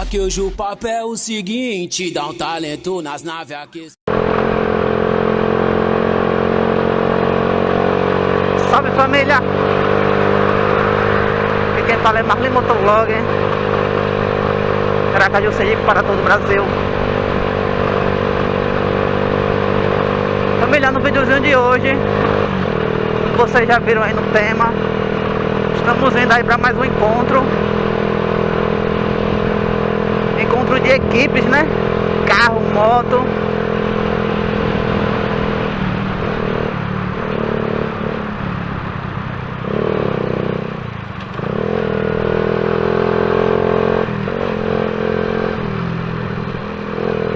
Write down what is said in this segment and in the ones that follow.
que hoje o papo é o seguinte: dá um talento nas naves aqui. Salve família! Aqui quem fala é Marli Motovlog, Aracaju, para todo o Brasil. Família, no videozinho de hoje, como vocês já viram aí no tema, estamos indo aí para mais um encontro de equipes, né? Carro, moto.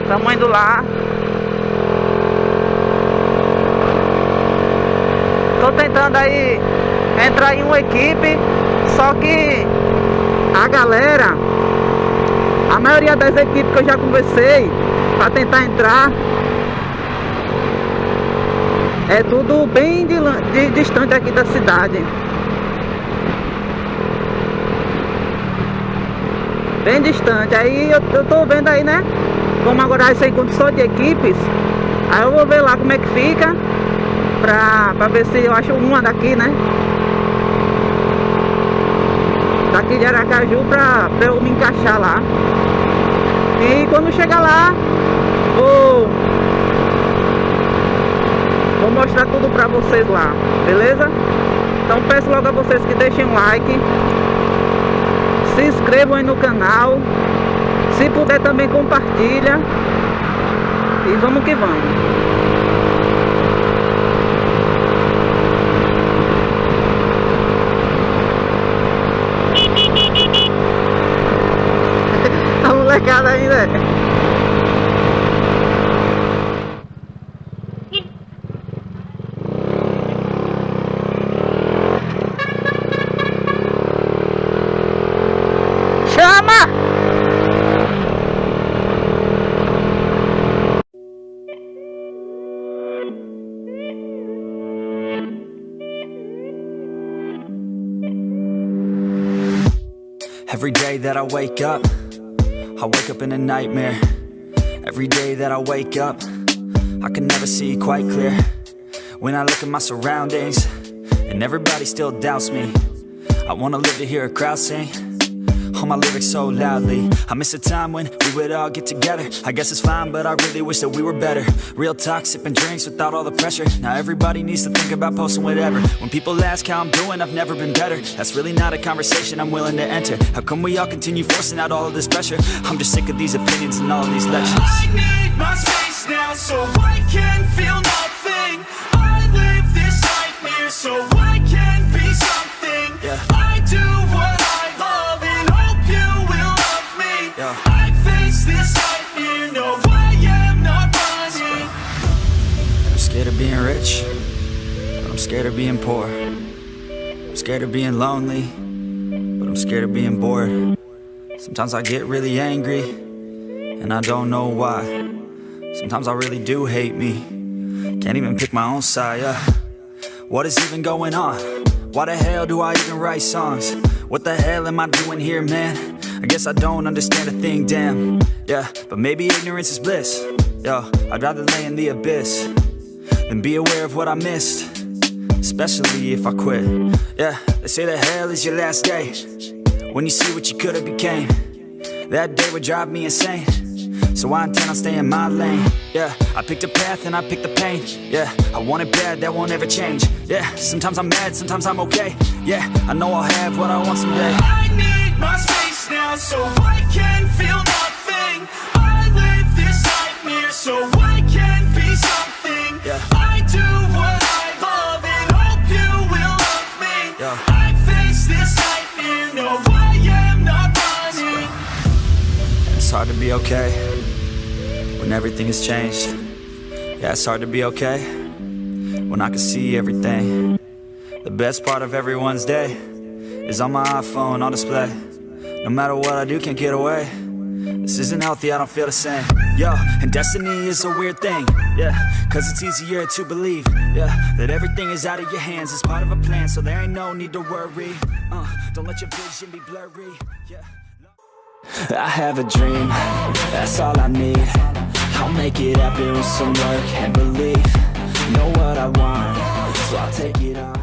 Estamos indo lá. Tô tentando aí entrar em uma equipe, só que a galera, a maioria das equipes que eu já conversei para tentar entrar, é tudo bem distante aqui da cidade. Bem distante. Aí eu tô vendo aí, né? Como agora esse encontro só de equipes. Aí eu vou ver lá como é que fica, pra ver se eu acho uma daqui, né? Daqui de Aracaju pra eu me encaixar lá. E quando chegar lá, vou mostrar tudo pra vocês lá, beleza? Então peço logo a vocês que deixem um like, se inscrevam aí no canal, se puder também compartilha. E vamos que vamos. A molecada ainda. Chama! Every day that I wake up in a nightmare. Every day that I wake up, I can never see quite clear. When I look at my surroundings, and everybody still doubts me, I wanna live to hear a crowd sing all my lyrics so loudly. I miss a time when we would all get together. I guess it's fine, but I really wish that we were better. Real talk, sipping drinks without all the pressure. Now everybody needs to think about posting whatever. When people ask how I'm doing, I've never been better. That's really not a conversation I'm willing to enter. How come we all continue forcing out all of this pressure? I'm just sick of these opinions and all of these lectures. I need my space now so I can feel nothing. I live this nightmare so I can be something. Yeah. I do what I love and hope you will love me. Yeah. I face this nightmare, no I am not running. I'm scared of being rich, but I'm scared of being poor. I'm scared of being lonely, but I'm scared of being bored. Sometimes I get really angry, and I don't know why. Sometimes I really do hate me, can't even pick my own side, yeah. What is even going on? Why the hell do I even write songs? What the hell am I doing here, man? I guess I don't understand a thing, damn. Yeah, but maybe ignorance is bliss. Yo, I'd rather lay in the abyss than be aware of what I missed, especially if I quit. Yeah, they say that hell is your last day, when you see what you could have became. That day would drive me insane, so I intend on staying in my lane. Yeah, I picked a path and I picked the pain. Yeah, I want it bad, that won't ever change. Yeah, sometimes I'm mad, sometimes I'm okay. Yeah, I know I'll have what I want someday. I need my space now so I can feel nothing. I live this nightmare so I can be something. Yeah. I do what I love and hope you will love me. Yeah. I face this nightmare, no I am not running. It's hard to be okay when everything has changed. Yeah, it's hard to be okay when I can see everything. The best part of everyone's day is on my iPhone on display. No matter what I do, can't get away. This isn't healthy, I don't feel the same. Yo, and destiny is a weird thing. Yeah, cause it's easier to believe. Yeah, that everything is out of your hands. It's part of a plan, so there ain't no need to worry. Don't let your vision be blurry. Yeah. I have a dream, that's all I need. I'll make it happen with some work and belief. Know what I want, so I'll take it on.